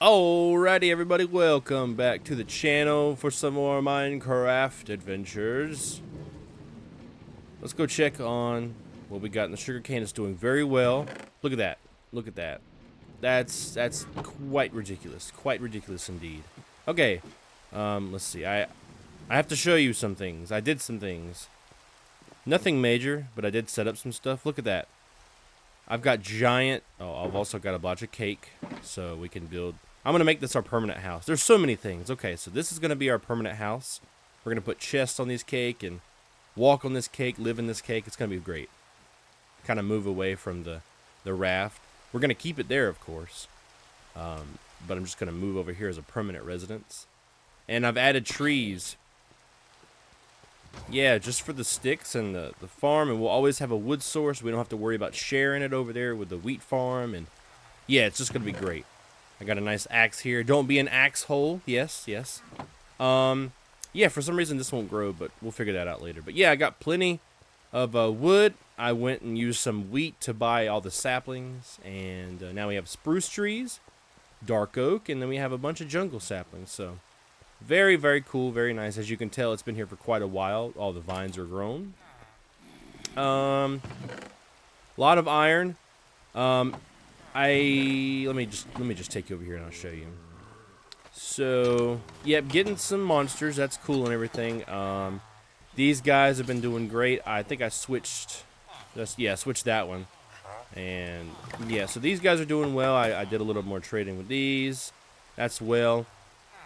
Alrighty, everybody, welcome back to the channel for some more Minecraft adventures. Let's go check on what we got in the sugarcane. It's doing very well. Look at that. Look at that. That's quite ridiculous. Quite ridiculous indeed. Okay, let's see. I have to show you some things. I did some things. Nothing major, but I did set up some stuff. Look at that. I've got giant... Oh, I've also got a bunch of cake, so we can build... I'm going to make this our permanent house. There's so many things. Okay, so this is going to be our permanent house. We're going to put chests on this cake and walk on this cake, live in this cake. It's going to be great. Kind of move away from the raft. We're going to keep it there, of course. But I'm just going to move over here as a permanent residence. And I've added trees. Yeah, just for the sticks and the farm. And we'll always have a wood source. We don't have to worry about sharing it over there with the wheat farm. And yeah, it's just going to be great. I got a nice axe here. Don't be an axe hole. Yes, yes. Yeah, for some reason this won't grow, but we'll figure that out later. But yeah, I got plenty of wood. I went and used some wheat to buy all the saplings. And now we have spruce trees, dark oak, and then we have a bunch of jungle saplings. So very, very cool, very nice. As you can tell, it's been here for quite a while. All the vines are grown. A lot of iron. Let me just take you over here and I'll show you. So, yep, getting some monsters. That's cool and everything. These guys have been doing great. I think I switched. Switched that one. And yeah, so these guys are doing well. I did a little more trading with these. That's well.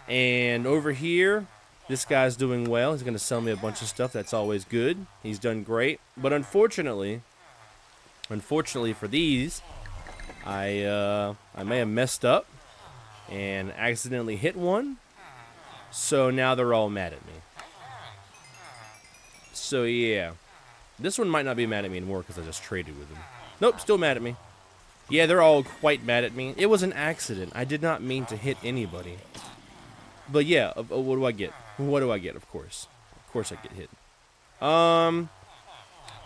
And over here, this guy's doing well. He's going to sell me a bunch of stuff. That's always good. He's done great. But unfortunately for these, I may have messed up and accidentally hit one. So now they're all mad at me. So yeah. This one might not be mad at me anymore because I just traded with him. Nope, still mad at me. Yeah, they're all quite mad at me. It was an accident. I did not mean to hit anybody. But yeah, what do I get? What do I get? Of course I get hit.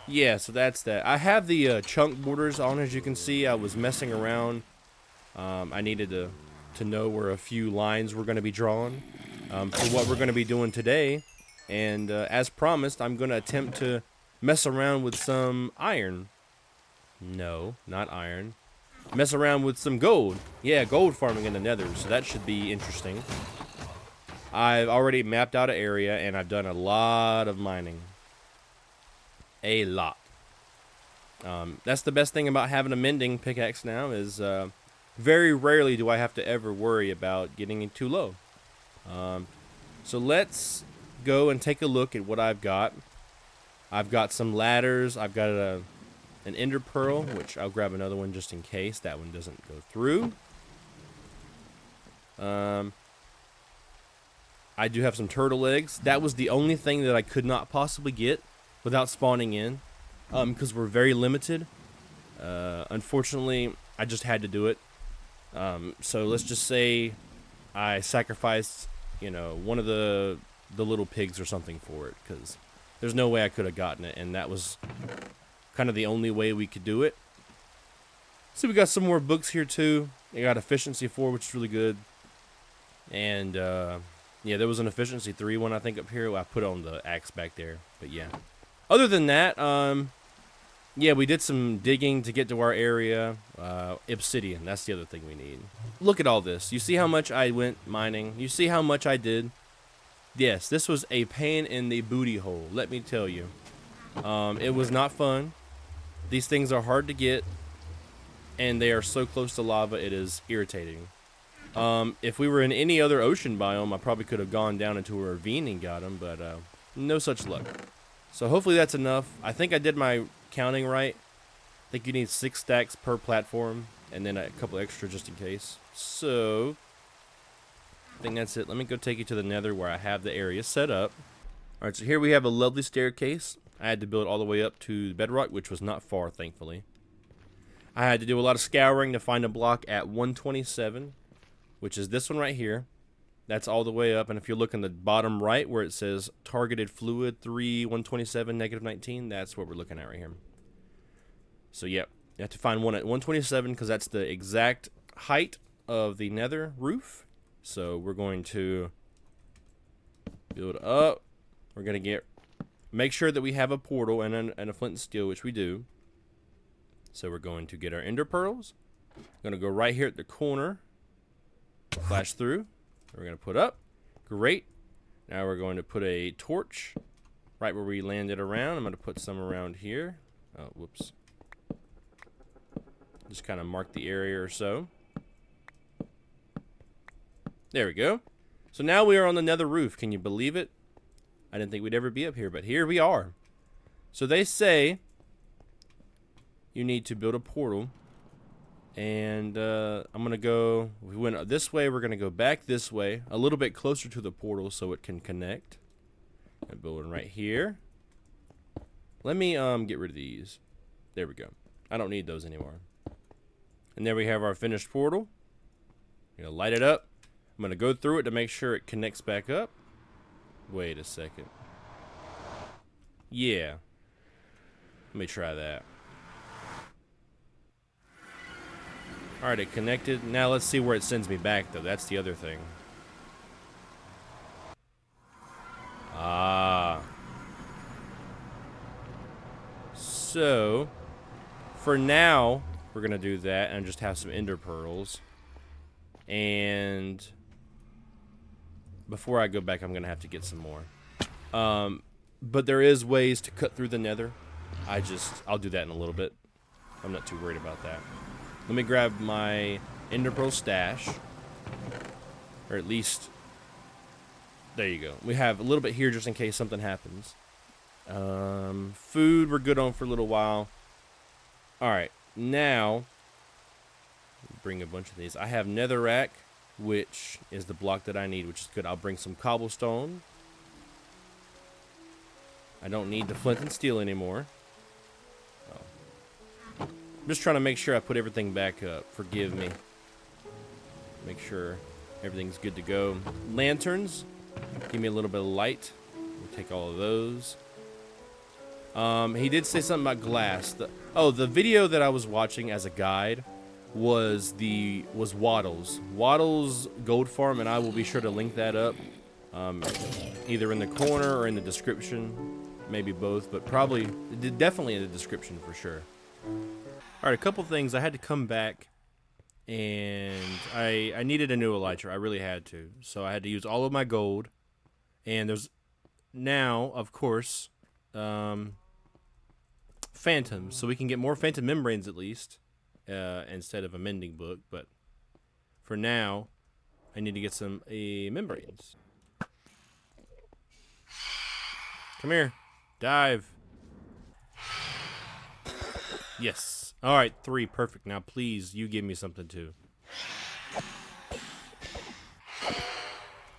Yeah, so that's that. I have the chunk borders on, as you can see. I was messing around. I needed to know where a few lines were going to be drawn for what we're going to be doing today. And as promised, I'm going to attempt to mess around with some iron. No, not iron. Mess around with some gold. Yeah, gold farming in the nether, so that should be interesting. I've already mapped out an area, and I've done a lot of mining. A lot. That's the best thing about having a mending pickaxe now is very rarely do I have to ever worry about getting it too low. So let's go and take a look at what I've got. I've got some ladders. I've got an ender pearl, which I'll grab another one just in case that one doesn't go through. I do have some turtle eggs. That was the only thing that I could not possibly get without spawning in, because we're very limited. Unfortunately, I just had to do it. So let's just say I sacrificed, one of the little pigs or something for it, because there's no way I could have gotten it, and that was kind of the only way we could do it. So we got some more books here too. We got efficiency 4, which is really good, and yeah, there was an efficiency 3 one I think up here. I put on the axe back there, but yeah. Other than that, yeah, we did some digging to get to our area. Obsidian, that's the other thing we need. Look at all this. You see how much I went mining? You see how much I did? Yes, this was a pain in the booty hole, let me tell you. It was not fun. These things are hard to get, and they are so close to lava, it is irritating. If we were in any other ocean biome, I probably could have gone down into a ravine and got them, but no such luck. So hopefully that's enough. I think I did my counting right. I think you need 6 stacks per platform, and then a couple extra just in case. So I think that's it. Let me go take you to the nether where I have the area set up. Alright, so here we have a lovely staircase. I had to build all the way up to bedrock, which was not far, thankfully. I had to do a lot of scouring to find a block at 127, which is this one right here. That's all the way up, and if you look in the bottom right where it says targeted fluid 3 127 -19, that's what we're looking at right here. So yep, you have to find one at 127 because that's the exact height of the nether roof. So we're going to build up. We're going to make sure that we have a portal and a flint and steel, which we do. So we're going to get our ender pearls. Going to go right here at the corner. Flash through. We're going to put up. Great. Now we're going to put a torch right where we landed around. I'm going to put some around here. Oh, whoops. Just kind of mark the area or so. There we go. So now we are on the nether roof. Can you believe it? I didn't think we'd ever be up here, but here we are. So they say you need to build a portal. And I'm going to go, if we went this way, we're going to go back this way, a little bit closer to the portal so it can connect. And build one right here. Let me get rid of these. There we go. I don't need those anymore. And there we have our finished portal. I'm going to light it up. I'm going to go through it to make sure it connects back up. Wait a second. Yeah. Let me try that. Alright, it connected. Now let's see where it sends me back, though. That's the other thing. Ah. So, for now, we're going to do that and just have some ender pearls. And before I go back, I'm going to have to get some more. But there is ways to cut through the nether. I'll do that in a little bit. I'm not too worried about that. Let me grab my ender pearl stash. Or at least, there you go. We have a little bit here just in case something happens. Food we're good on for a little while. Alright, now, bring a bunch of these. I have netherrack, which is the block that I need, which is good. I'll bring some cobblestone. I don't need the flint and steel anymore. I'm just trying to make sure I put everything back up. Forgive me. Make sure everything's good to go. Lanterns. Give me a little bit of light. We'll take all of those. He did say something about glass. The video that I was watching as a guide was Wattles. Wattles Gold Farm, and I will be sure to link that up. Either in the corner or in the description. Maybe both, but probably, definitely in the description for sure. Alright, a couple things. I had to come back, and I needed a new elytra. I really had to. So I had to use all of my gold. And there's now, of course, phantoms. So we can get more phantom membranes at least, instead of a mending book. But for now, I need to get some membranes. Come here. Dive. Yes. Alright, 3. Perfect. Now, please, you give me something, too.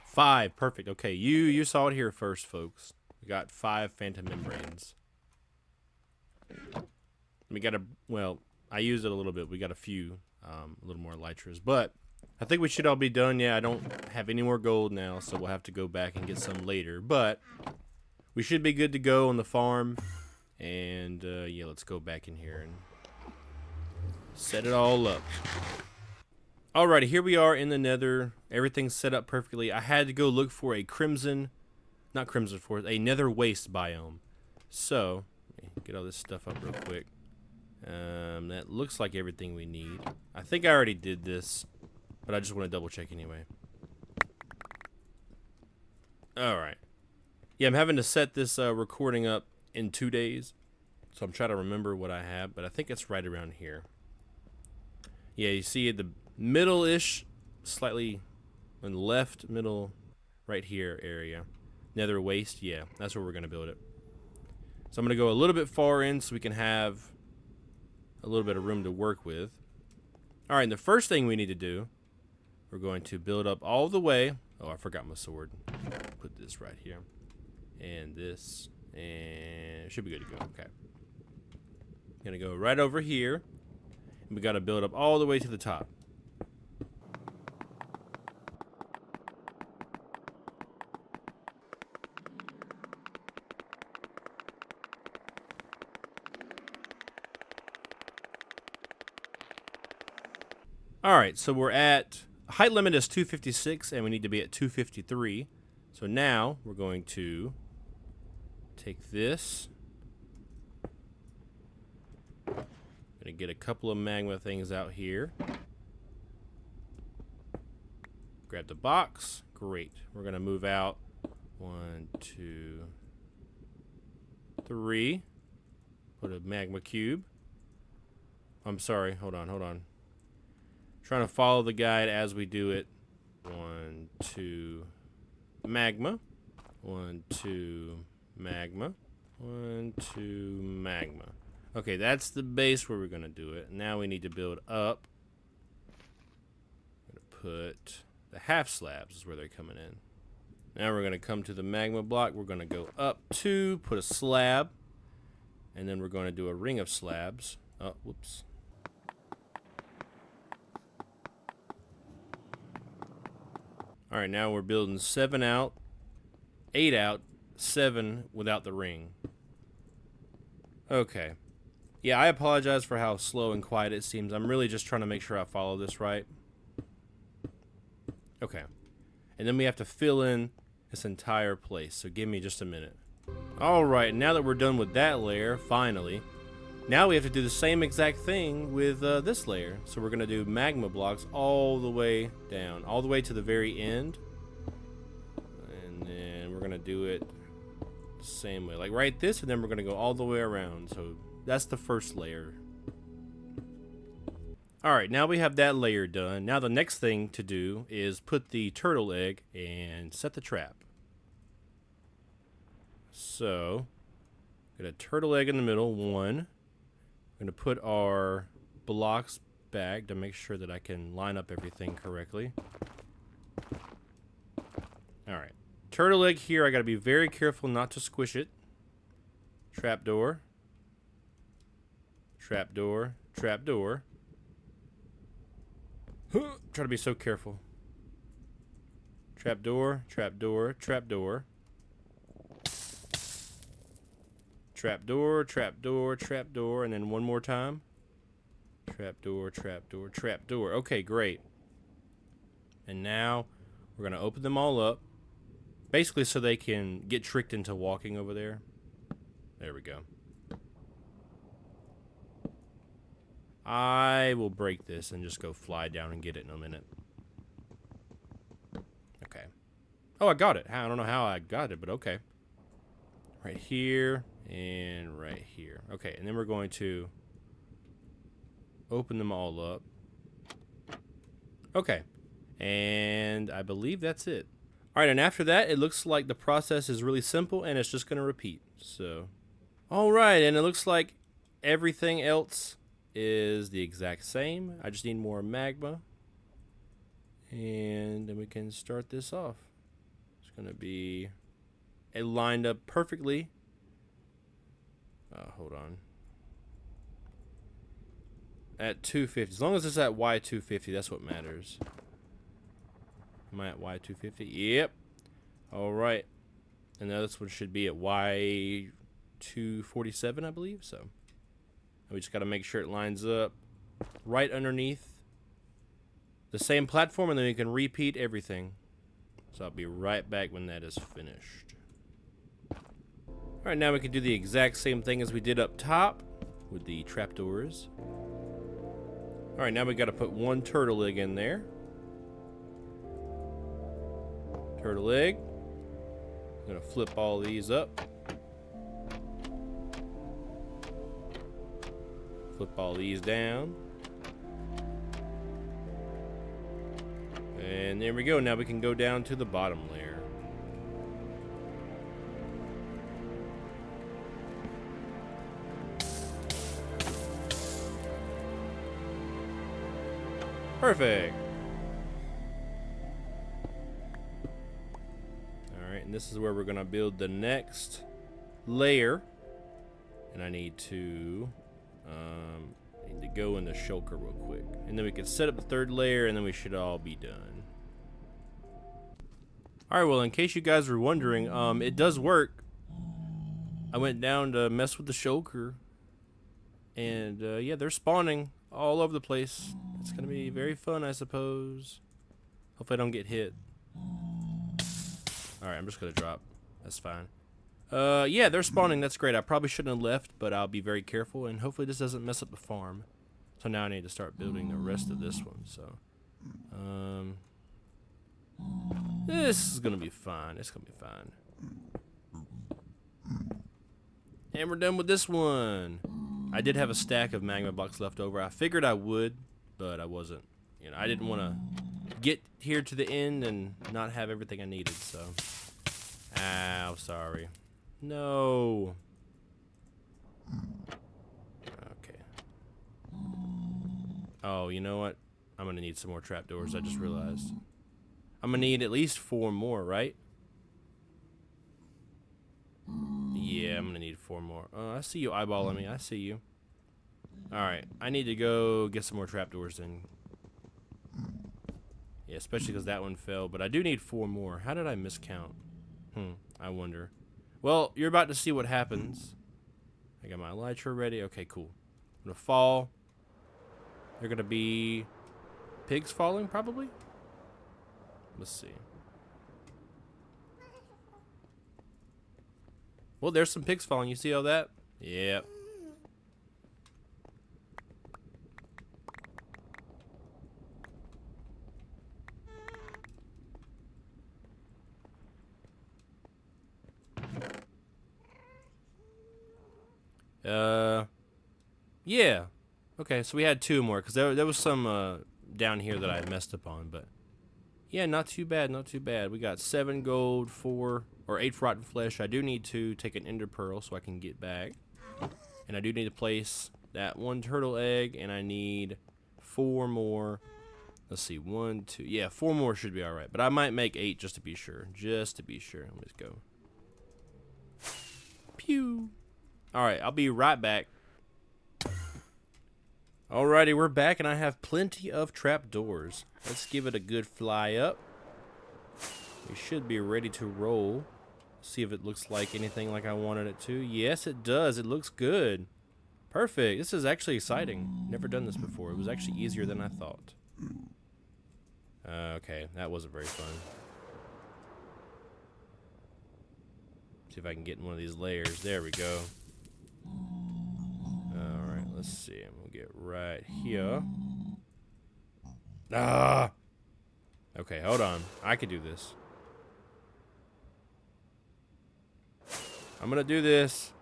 5. Perfect. Okay, you saw it here first, folks. We got 5 phantom membranes. We got I used it a little bit. We got a few, a little more elytras. But I think we should all be done. Yeah, I don't have any more gold now, so we'll have to go back and get some later. But we should be good to go on the farm. And, yeah, let's go back in here and set it all up. Alrighty, here we are in the nether. Everything's set up perfectly. I had to go look for a a nether waste biome. So, let me get all this stuff up real quick. That looks like everything we need. I think I already did this, but I just want to double check anyway. Alright. Yeah, I'm having to set this recording up in 2 days. So I'm trying to remember what I have, but I think it's right around here. Yeah, you see the middle-ish, slightly on the left, middle, right here area. Nether waste, yeah, that's where we're going to build it. So I'm going to go a little bit far in so we can have a little bit of room to work with. Alright, and the first thing we need to do, we're going to build up all the way. Oh, I forgot my sword. Put this right here. And this. And it should be good to go. Okay. Gonna go right over here. And we gotta build up all the way to the top. Alright, so we're at, height limit is 256 and we need to be at 253. So now we're going to take this. Gonna get a couple of magma things out here. Grab the box. Great. We're gonna move out 1, 2, 3. Put a magma cube. I'm sorry. Hold on. Trying to follow the guide as we do it. 1, 2, magma. 1, 2, magma. 1, 2, magma. Okay, that's the base where we're gonna do it. Now we need to build up. I'm gonna put the half slabs is where they're coming in. Now we're gonna come to the magma block. We're gonna go up 2, put a slab, and then we're gonna do a ring of slabs. Oh, whoops. All right, now we're building 7 out, 8 out, 7 without the ring. Okay. Yeah, I apologize for how slow and quiet it seems. I'm really just trying to make sure I follow this right. Okay. And then we have to fill in this entire place, so give me just a minute. Alright, now that we're done with that layer, finally, now we have to do the same exact thing with this layer. So we're going to do magma blocks all the way down, all the way to the very end. And then we're going to do it the same way, like right this, and then we're going to go all the way around. So that's the first layer. Alright, now we have that layer done. Now the next thing to do is put the turtle egg and set the trap. So, got a turtle egg in the middle, 1. I'm going to put our blocks back to make sure that I can line up everything correctly. Alright, turtle egg here, I got to be very careful not to squish it. Trapdoor. Trapdoor. Trapdoor. Try to be so careful. Trapdoor, trapdoor, trapdoor. Trapdoor, trapdoor, trapdoor, and then one more time. Trapdoor, trapdoor, trapdoor. Okay, great. And now we're going to open them all up. Basically so they can get tricked into walking over there. There we go. I will break this and just go fly down and get it in a minute. Okay. Oh, I got it. I don't know how I got it, but okay. Right here and right here. Okay, and then we're going to open them all up. Okay. And I believe that's it. All right, and after that, it looks like the process is really simple and it's just going to repeat. So, all right, and it looks like everything else is the exact same. I just need more magma. And then we can start this off. It's going to be it lined up perfectly. Hold on. At 250. As long as it's at Y250, that's what matters. Am I at Y250? Yep. All right. And now this one should be at Y247, I believe. So we just got to make sure it lines up right underneath the same platform, and then we can repeat everything. So I'll be right back when that is finished. All right, now we can do the exact same thing as we did up top with the trapdoors. All right, now we got to put one turtle egg in there. Turtle egg. I'm gonna flip all these up. Flip all these down. And there we go. Now we can go down to the bottom layer. Perfect. Alright, and this is where we're going to build the next layer. And I need to go in the shulker real quick. And then we can set up the third layer, and then we should all be done. Alright, well, in case you guys were wondering, it does work. I went down to mess with the shulker. And, yeah, they're spawning all over the place. It's gonna be very fun, I suppose. Hopefully I don't get hit. Alright, I'm just gonna drop. That's fine. Yeah, they're spawning. That's great. I probably shouldn't have left, but I'll be very careful, and hopefully this doesn't mess up the farm. So now I need to start building the rest of this one, so. This is gonna be fine. It's gonna be fine. And we're done with this one. I did have a stack of magma blocks left over. I figured I would, but I wasn't. You know, I didn't want to get here to the end and not have everything I needed, so. Ow, sorry. No. Okay. Oh, you know what? I'm gonna need some more trapdoors, I just realized. I'm gonna need at least 4 more, right? Yeah, I'm gonna need 4 more. Oh, I see you eyeballing me. I see you. Alright, I need to go get some more trapdoors then. Yeah, especially because that one fell. But I do need 4 more. How did I miscount? I wonder. Well, you're about to see what happens. I got my elytra ready. Okay, cool. I'm gonna fall. They're gonna be pigs falling, probably? Let's see. Well, there's some pigs falling. You see all that? Yep. Yeah. Okay, so we had 2 more, because there was some down here that I messed up on, but yeah, not too bad, not too bad. We got 7 gold, 4 or 8 rotten flesh. I do need to take an ender pearl so I can get back, and I do need to place that 1 turtle egg, and I need 4 more. Let's see, 1, 2, yeah, 4 more should be all right, but I might make 8 just to be sure. Just to be sure. Let's go. Pew. All right, I'll be right back. Alrighty, we're back, and I have plenty of trapdoors. Let's give it a good fly up. We should be ready to roll. See if it looks like anything like I wanted it to. Yes, it does. It looks good. Perfect. This is actually exciting. Never done this before. It was actually easier than I thought. Okay, that wasn't very fun. See if I can get in one of these layers. There we go. Alright, let's see. I'm gonna get right here. Ah! Okay, hold on. I can do this. I'm gonna do this.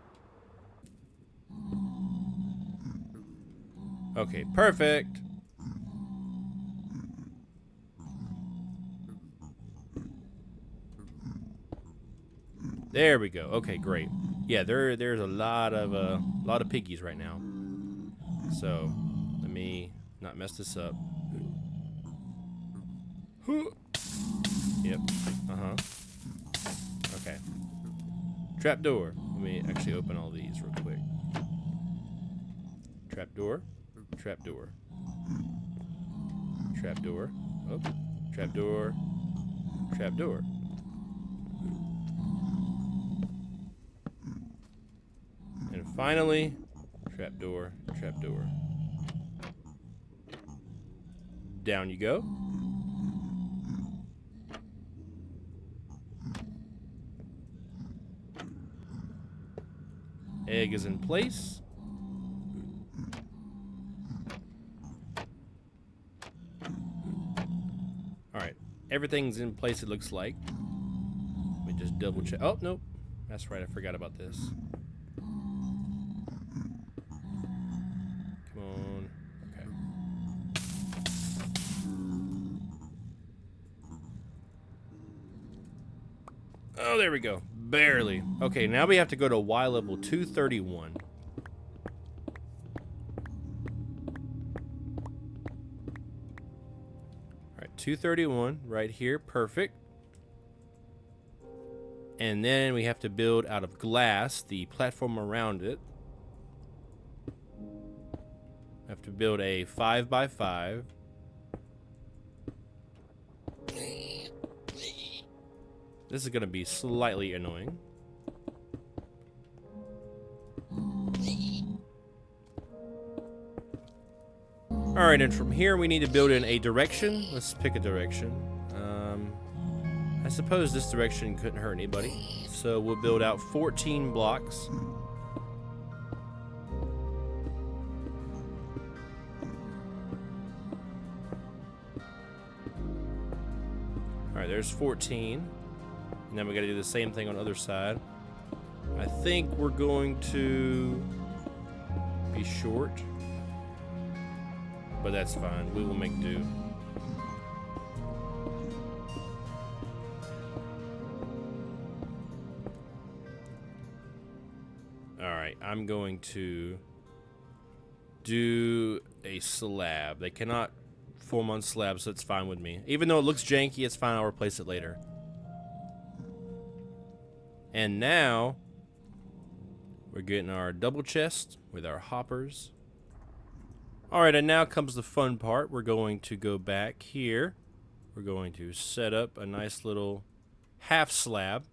Okay, perfect. There we go. Okay, great. Yeah, there's a lot of piggies right now. So let me not mess this up. Yep. Okay. Trapdoor. Let me actually open all these real quick. Trapdoor. Trapdoor. Trapdoor. Oh. Trapdoor. Trapdoor. And finally, trapdoor, trapdoor. Down you go. Egg is in place. Alright, everything's in place, it looks like. Let me just double check. Oh, nope. That's right, I forgot about this. Come on. Okay. Oh, there we go. Barely. Okay, now we have to go to Y level 231. Alright, 231 right here. Perfect. And then we have to build out of glass the platform around it. I have to build a 5x5. This is going to be slightly annoying. Alright, and from here we need to build in a direction. Let's pick a direction. I suppose this direction couldn't hurt anybody. So we'll build out 14 blocks. Alright, there's 14. And then we gotta do the same thing on the other side. I think we're going to be short. But that's fine. We will make do. Alright, I'm going to do a slab. They cannot form on slabs, so it's fine with me. Even though it looks janky, it's fine. I'll replace it later. And now we're getting our double chest with our hoppers. Alright, and now comes the fun part. We're going to go back here. We're going to set up a nice little half slab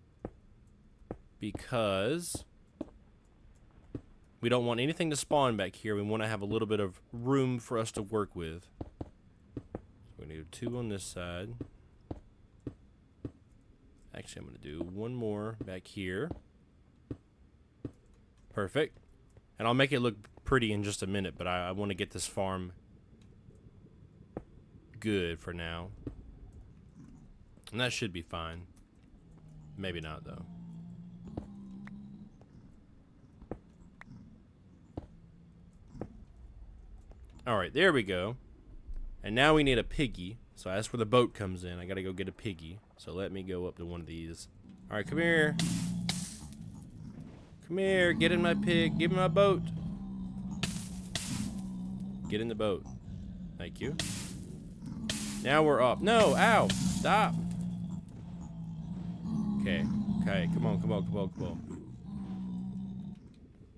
because we don't want anything to spawn back here. We want to have a little bit of room for us to work with. So we're going to do 2 on this side. Actually, I'm going to do 1 more back here. Perfect. And I'll make it look pretty in just a minute, but I want to get this farm good for now. And that should be fine. Maybe not, though. Alright, there we go. And now we need a piggy. So that's where the boat comes in. I gotta go get a piggy. So let me go up to one of these. Alright, come here. Come here, get in my pig. Give me my boat. Get in the boat. Thank you. Now we're up. No, ow. Stop. Okay. Okay, come on, come on, come on, come on.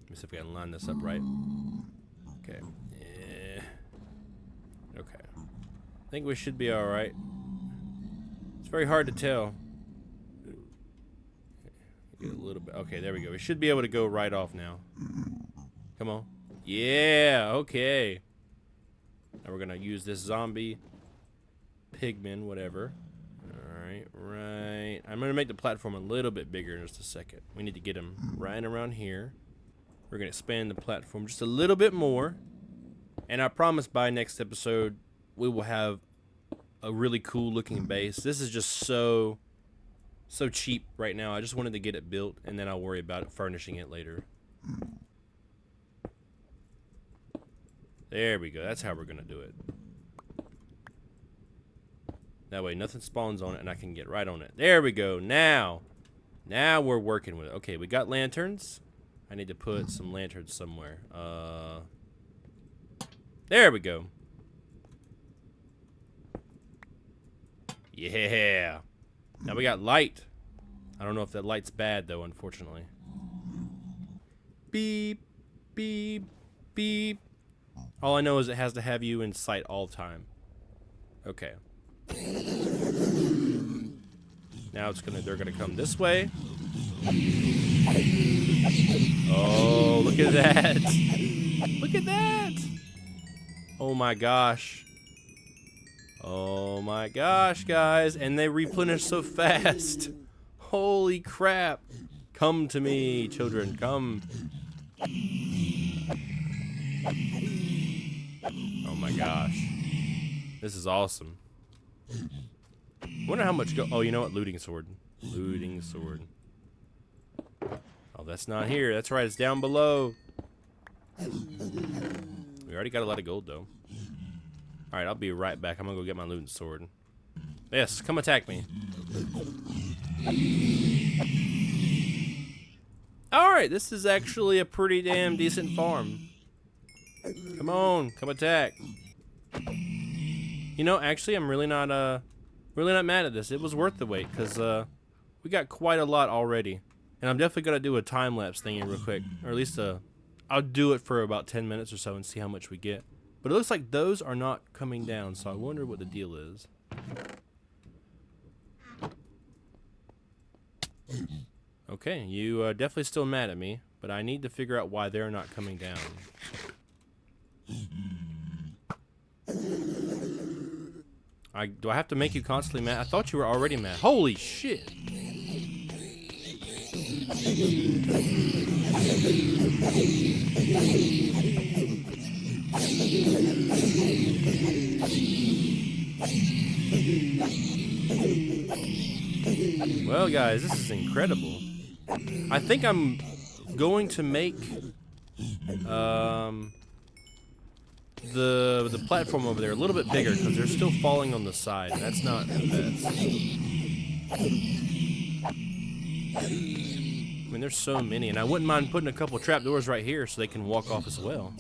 Let me see if we can line this up right. Okay. Yeah. Okay. I think we should be alright. It's very hard to tell. Get a little bit. Okay, there we go. We should be able to go right off now. Come on. Yeah, okay. Now we're gonna use this zombie pigman, whatever. Alright, right. I'm gonna make the platform a little bit bigger in just a second. We need to get him right around here. We're gonna expand the platform just a little bit more. And I promise by next episode we will have a really cool looking base. This is just so cheap right now. I just wanted to get it built and then I'll worry about it furnishing it later. There we go. That's how we're gonna do it. That way nothing spawns on it and I can get right on it. There we go. Now we're working with it. Okay, we got lanterns. I need to put some lanterns somewhere. There we go. Yeah. Now we got light. I don't know if that light's bad though, unfortunately. Beep, beep, beep. All I know is it has to have you in sight all the time. Okay. Now they're gonna come this way. Oh, look at that. Look at that. Oh my gosh. Oh my gosh, guys. And they replenish so fast. Holy crap. Come to me, children. Come. Oh my gosh. This is awesome. Wonder how much oh, you know what? Looting sword. Looting sword. Oh, that's not here. That's right. It's down below. We already got a lot of gold, though. Alright, I'll be right back. I'm gonna go get my looting sword. Yes, come attack me. Alright, this is actually a pretty damn decent farm. Come on, come attack. You know, actually, I'm really not mad at this. It was worth the wait, because we got quite a lot already. And I'm definitely gonna do a time-lapse thingy real quick. Or at least I'll do it for about 10 minutes or so and see how much we get. But it looks like those are not coming down, so I wonder what the deal is. Okay, you definitely still mad at me, but I need to figure out why they're not coming down. Do I have to make you constantly mad? I thought you were already mad. Holy shit. Well, guys, this is incredible. I think I'm going to make the platform over there a little bit bigger because they're still falling on the side. That's not the best. I mean, there's so many, and I wouldn't mind putting a couple trapdoors right here so they can walk off as well.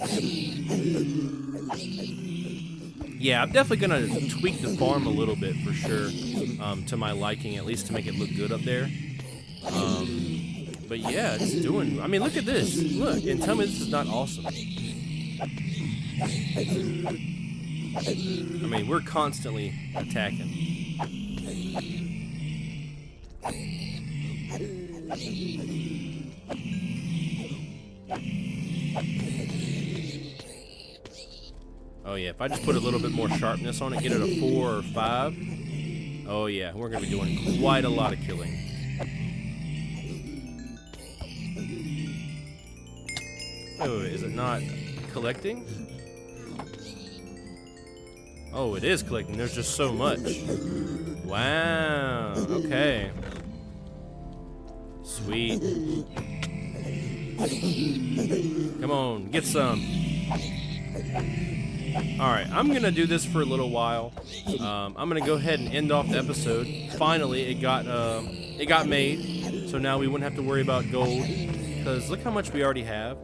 Yeah, I'm definitely gonna tweak the farm a little bit for sure, to my liking, at least to make it look good up there. But yeah, it's doing. I mean, look at this. Look, and tell me this is not awesome. I mean, we're constantly attacking. Oh yeah, if I just put a little bit more sharpness on it, get it a 4 or 5. Oh yeah, we're gonna be doing quite a lot of killing. Oh, is it not collecting? Oh, it is collecting. There's just so much. Wow. Okay. Sweet. Come on, get some. Alright, I'm gonna do this for a little while. I'm gonna go ahead and end off the episode. Finally, it got made, so now we wouldn't have to worry about gold. Because look how much we already have.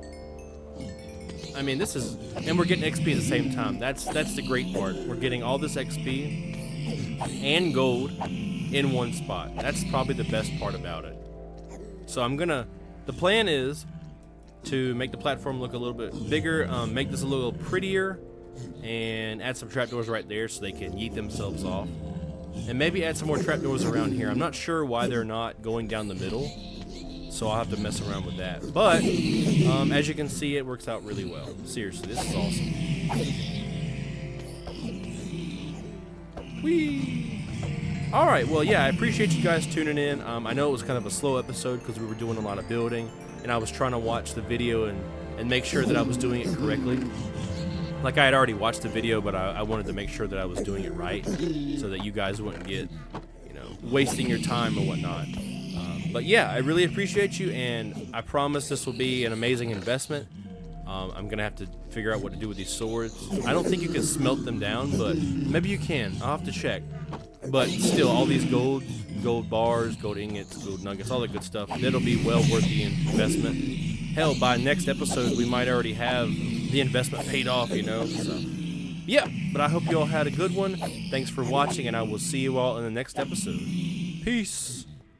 I mean, this is, and we're getting XP at the same time. That's the great part. We're getting all this XP and gold in one spot. That's probably the best part about it. So the plan is to make the platform look a little bit bigger, make this a little prettier, and add some trapdoors right there so they can yeet themselves off. And maybe add some more trapdoors around here. I'm not sure why they're not going down the middle, so I'll have to mess around with that. But, as you can see, it works out really well. Seriously, this is awesome. Whee! Alright, well, yeah, I appreciate you guys tuning in. I know it was kind of a slow episode because we were doing a lot of building, and I was trying to watch the video and make sure that I was doing it correctly. Like, I had already watched the video, but I wanted to make sure that I was doing it right so that you guys wouldn't get, wasting your time or whatnot. But yeah, I really appreciate you, and I promise this will be an amazing investment. I'm going to have to figure out what to do with these swords. I don't think you can smelt them down, but maybe you can. I'll have to check. But still, all these gold bars, gold ingots, gold nuggets, all that good stuff, that'll be well worth the investment. Hell, by next episode, we might already have the investment paid off, So, yeah, but I hope you all had a good one. Thanks for watching, and I will see you all in the next episode. Peace.